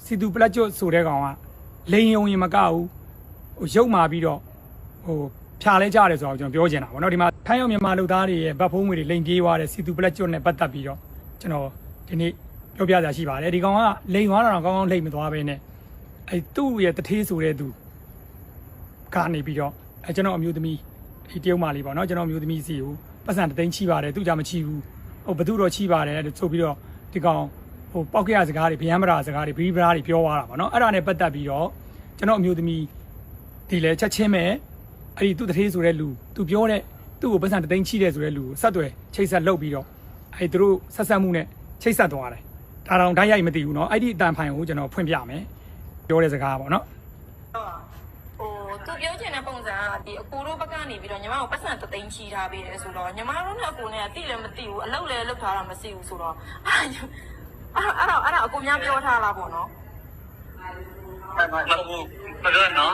စီတူပလက်ကျွတ်ဆိုတဲ့ကောင်ကလိန်ယုံရင်မကဘူးဟိုရုပ်မာပြီးတော့ဟိုဖြာလဲကြတယ်ဆိုတော့ကျွန်တော်ပြောချင်တာဗောနော်ဒီမှာထိုင်းရောက်မြန်မာလူသားတွေရဲ့ဗတ်ဖုံးငွေတွေလိန်ပြေးသွားတဲ့စီတူပလက်ကျွတ်နဲ့ပတ်သက်ပြီးတော့ကျွန်တော်ဒီနေ့ပြောပြတာရှိပါတယ်ဒီကောင်ကလိန်သွားတာတော့ကောင်းကောင်းလိန်မသွားဘဲနဲ့အဲသူ့ရဲ့တထေးဆိုတဲ့သူကနေပြီးတော့အဲကျွန်တော်အမျိုးသမီးဒီတရုတ်မလေးပေါ့နော်ကျွန်တော်အမျိုးသမီးစီကိုပတ်စံတသိန်းချိပါတယ်သူကြမချိဘူးဟိုဘသူတော့ချိပါတယ်ဆိုပြီးတော့ဒီကောင်ဟိုပောက်ကြရစကားတွေဗျမ်းမရာစကားတွေဘီဘရာတွေပြောသွားတာပေါ့နော်အဲ့ဒါနဲ့ပတ်သက်ပြီးတော့ကျွန်တော်အမျိုးသမီးဒီလဲချက်ချင်းမဲ့အဲ့ဒီသူ့တထေးဆိုတဲ့လူသူပြောတဲ့သူ့ကိုပတ်စံတသိန်းချိတယ်ဆိုတဲ့လူကိုဆက်သွယ်ချိတ်ဆက်လုပ်ပြီးတော့အဲ့သူတို့ဆက်ဆက်မှုနဲ့ချိတ်ဆက်သွားတယ်ဒါတောင်ဓာတ်ရိုက်မသိဘူးเนาะအဲ့ဒီအတန်ဖိုင်ကိုကျွန်တော်ဖွင့်ပြမယ်ပြောတဲ့စကားပေါ့เนาะဟိုသူပြောချင်တဲ့ပုံစံကဒီအကူတို့ဘက်ကနေပြီးတော့ညီမကိုပတ်စံတသိန်းချီထားပေးတယ်ဆိုတော့ညီမတို့နဲ့အကူနဲ့တိလည်းမသိဘူးအလုပ်လည်းလုပ်ထားတာမရှိဘူးဆိုတော့အဲ့ဒါအကူများပြောထားလားပေါ့နော်မဟုတ်ဘူးမပြောနော်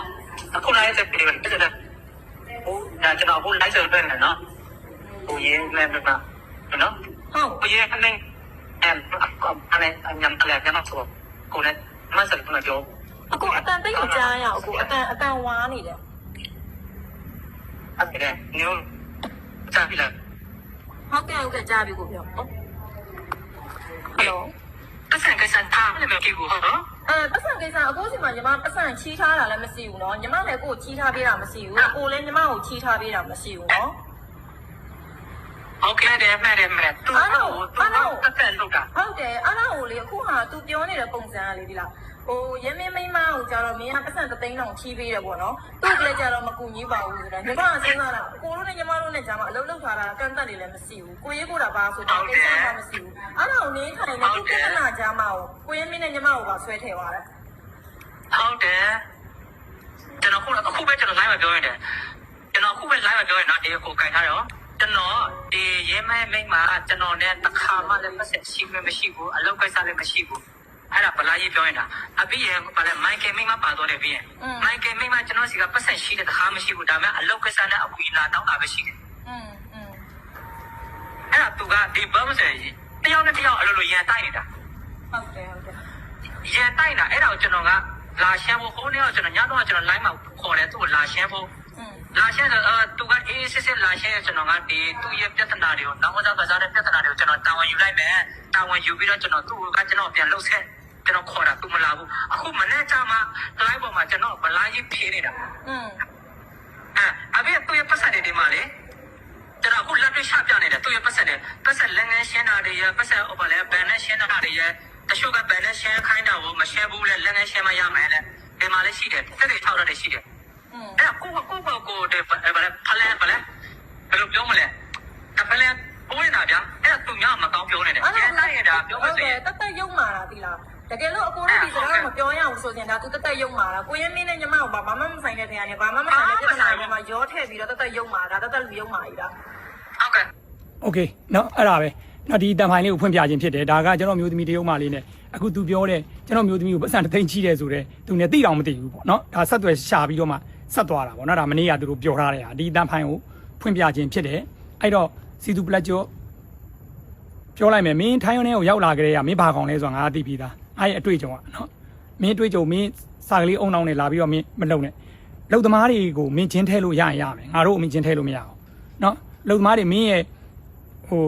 အခုလိုက်တဲ့ပြေးတယ်တဲ့ဟိုဒါကျွန်တော်အခုလိုက်ဆက်ပြန်နော်ဟိုရင်းလည်းမပါနော်ဟုတ်ရင်းကနေအနေညံကလေးညံဆိုကိုလည်းမဆက်ဘူးပြောအကူအတန်တိတ်ကိုကြားရအောင်အကူအတန်ဝါနေတယ်အဲ့ဒါညို့ကြားပြီလားဟုတ်ကဲ့ကြားပြီကိုပြောဟယ်လိုပတ်စံကိစ္စထားလည်းမကြည့်ဘူးဟုတ်နော်ပတ်စံကိစ္စအခုစီမှာညီမပတ်စံချီးထားတာလည်းမရှိဘူးเนาะညီမလည်းကိုချီးထားပေးတာမရှိဘူးကိုလည်းညီမကိုချီးထားပေးတာမရှိဘူးเนาะဟုတ်ကဲ့တယ်မဲ့သူတက်တက်လောက်တာဟုတ်တယ်အဲ့ဒါကိုလေအခုဟာ तू ပြောနေတဲ့ပုံစံကလေဒီလားဟိုရမင်းမိန်းမကိုကြတော့မင်းကပတ်စံတသိန်းလောက်ချီးပေးတယ်ပေါ့နော်သူ့ကလေးကြတော့မကူညီပါဘူးဆိုတော့ညီမကစဉ်းစားတာကိုတို့နဲ့ညီမတို့နဲ့ကြာမှအလုပ်လုပ်ထားတာကန့်တက်နေလည်းမရှိဘူးကိုရေးကိုတာပါဆိုတော့ကိစ္စမှမရှိဘူးအဲ့ဒါကိုနေထိုင်နေသူပြဿနာကြာမှကိုရေးမင်းနဲ့ညီမကိုပါဆွဲထည့်သွားတယ်ဟုတ်တယ်ကျွန်တော်အခုပဲကျွန်တော် live မှာပြောရတယ်ကျွန်တော်အခုပဲ live မှာပြောရနော်ဒီကိုကြိုင်ထားတော့ကျွန်တော်ဒီရဲမဲမိန်းမကျွန်တော်နဲ့တစ်ခါမှလည်းမဆက်ရှိမှမရှိဘူးအလုပ်ကိစ္စလည်းမရှိဘူးအဲ့ဒါဗလာကြီးပြောနေတာအပြီးရင်ဗလာမိုက်ကယ်မိန်းမပါတော့တယ်ပြီးရင်မိုက်ကယ်မိန်းမကျွန်တော်စီကပတ်ဆက်ရှိတဲ့တစ်ခါမရှိဘူးဒါပေမဲ့အလုပ်ကိစ္စနဲ့အကူလာတောင်းတာပဲရှိတယ်အဲ့ဒါသူကဒီဘမစဲတယောက်နဲ့တယောက်အလိုလိုရန်တိုက်နေတာဟုတ်တယ်ရန်တိုက်တာအဲ့ဒါကိုကျွန်တော်ကလာရှမ်းဖို့ဟိုနေ့ကကျွန်တော်ညတော့ကျွန်တော် live မှာခေါ်တယ်သူ့ကိုလာရှမ်းဖို့လာရှင်းသူကအေးစစ်စစ်လာရှင်းကျွန်တော်ကဒီသူ့ရဲ့ပြဿနာတွေကိုနောက်မှသာစားတဲ့ပြဿနာတွေကိုကျွန်တော်တာဝန်ယူလိုက်မယ်တာဝန်ယူပြီးတော့ကျွန်တော်သူ့ကကျွန်တော်ပြန်လှုပ်ဆက်ကျွန်တော်ခေါ်တာသူမလာဘူးအခုမနေ့ကမှ live ပေါ်မှာကျွန်တော်ဗလာကြီးဖြေးနေတာအဘေသူ့ရဲ့ပတ်ဆက်တွေဒီမှာလေကျွန်တော်အခုလက်တွေ့ချပြနေတယ်သူ့ရဲ့ပတ်ဆက်လက်ငန်းရှင်းတာတွေရဲ့ပတ်ဆက်ဟိုပါလေဘန်နဲ့ရှင်းတာတွေရဲ့တချို့ကဘန်နဲ့ရှင်းခိုင်းတာကိုမရှင်းဘူးလေလက်ငန်းရှင်းမရမယ်လေဒီမှာလည်းရှိတယ်တက်တွေထောက်တာရှိတယ်အဲ့ကိုတဲ့ဖလဲဘယ်လိုပြောမလဲဖလဲပိုးနေတာဗျာအဲ့သူများမကောင်းပြောနေတယ်ကျန်တိုက်ရတာပြောမစင်တက်ရုံမာတာဒီလားတကယ်လို့အကိုတို့ဒီစကားမပြောရအောင်ဆိုရင်ဒါသူတက်ရုံမာတာကိုရင်းမင်းနဲ့ညီမကိုဘာမှမဆိုင်တဲ့နေရာနဲ့ဘာမှမဆိုင်တဲ့ပြဿနာတွေမှာရောထည့်ပြီးတော့တက်ရုံမာတာတက်လူရုံမာကြီးလားဟုတ်ကဲ့โอเคเนาะအဲ့ဒါပဲเนาะဒီတန်ဖိုင်လေးကိုဖွင့်ပြခြင်းဖြစ်တယ်ဒါကကျွန်တော်မျိုးသမီးတရုတ်မလေးနဲ့အခုသူပြောတဲ့ကျွန်တော်မျိုးသမီးကိုပတ်စံတသိန်းချီးတယ်ဆိုတော့သူနဲ့သိတောင်မသိဘူးပေါ့เนาะဒါဆက်သွယ်ရှာပြီးတော့မှဆက်သွားတာပေါ့နော်ဒါမနေ့ကသူတို့ပြောထားတဲ့ဟာဒီတန်ဖိုင်ကိုဖွင့်ပြခြင်းဖြစ်တယ်အဲ့တော့စီတူပလက်ကျော်ပြောလိုက်မယ်မင်းထိုင်းရုံးထဲကိုရောက်လာကြတဲ့ကမင်းဘာကောင်လဲဆိုတာငါသိပြီးသားအဲ့အတွေ့အကြုံကနော်မင်းအတွေ့အကြုံမင်းစာကလေးအုံနောင်းနဲ့လာပြီးတော့မင်းမလုံနဲ့လုံသမားတွေကိုမင်းချင်းထဲလို့ရရင်ရမယ်ငါတို့အမင်းချင်းထဲလို့မရအောင်နော်လုံသမားတွေမင်းရဲ့ဟို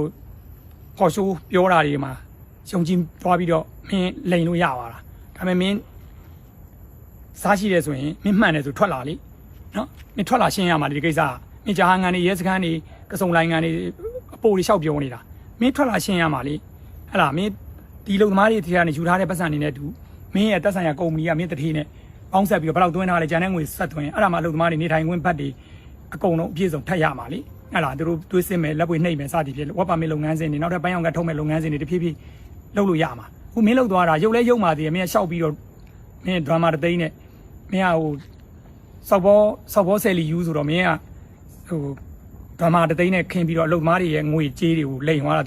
ဖော်ရှိုးပြောတာတွေမှာယုံကြည်သွားပြီးတော့မင်းလိန်လို့ရပါလားဒါပေမဲ့မင်းစားရှိတယ်ဆိုရင်မင်းမှန်တယ်ဆိုထွက်လာလေနော်မင်းထွက်လာရှင်းရမှာဒီကိစ္စမင်းဂျာဟန်ကန်နေရဲစခန်းနေကစုံလိုင်းကန်နေအပိုတွေလျှောက်ပြောနေတာမင်းထွက်လာရှင်းရမှာလေဟဲ့လားမင်းဒီလုံသမားတွေဒီကနေယူထားတဲ့ပတ်စံနေနဲ့တူမင်းရဲ့တက်ဆိုင်ရာကုမ္ပဏီကမင်းတထေးနဲ့ပေါင်းဆက်ပြီးတော့ဘယ်လောက်သွင်းထားလဲဂျန်တဲ့ငွေဆက်သွင်းအဲ့ဒါမှလုံသမားတွေနေထိုင်ခွင့်ဘတ်တွေအကုန်လုံးအပြည့်စုံထပ်ရမှာလေဟဲ့လားသူတို့သွေးစင်းမယ်လက်ပွေနှိပ်မယ်စသည်ဖြင့်ဝက်ပါမီလုပ်ငန်းစဉ်တွေနောက်ထပ်ပိုင်းအောင်ကထုတ်မဲ့လုပ်ငန်းစဉ်တွေတဖြည်းဖြည်းလုပ်လို့ရမှာခုမင်းလုပ်သွားတာရုပ်လဲရုပ်မှာတည်းမင်းရှောက်ပြီးတော့မင်းဒရမာတသိန်းနဲ့မင်းကဟိုစောက်ဘောဆယ်လီယူဆိုတော့မင်းကဟိုဒရမာတသိန်းနဲ့ခင်းပြီးတော့အလုပ်သမားတွေရဲ့ငွေကြေးတွေကိုလိမ်သွားတာ